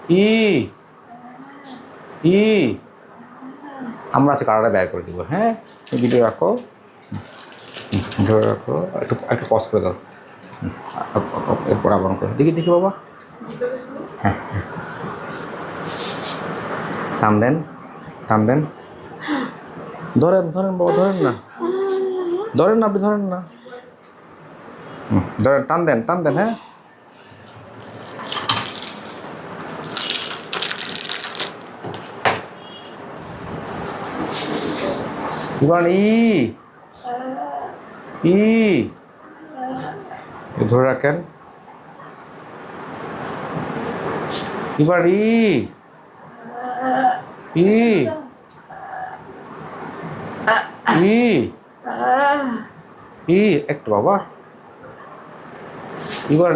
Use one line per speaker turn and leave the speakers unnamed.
ই ই আমরা আজকে কাটাটা ব্যয় করে দেবো। হ্যাঁ, ভিডিও রাখো, ধরে রাখো, একটু একটু পজ করে দাও। এরপর আবার করো, দেখি দেখি বাবা। হ্যাঁ হ্যাঁ, টান দেন, টান দেন, ধরেন ধরেন বাবা, ধরেন না, ধরেন না, আপনি ধরেন না, ধরেন, টান দেন, টান দেন। হ্যাঁ, এবার ই ধরে রাখেন, এবার ই ই একটু বাবা, এবার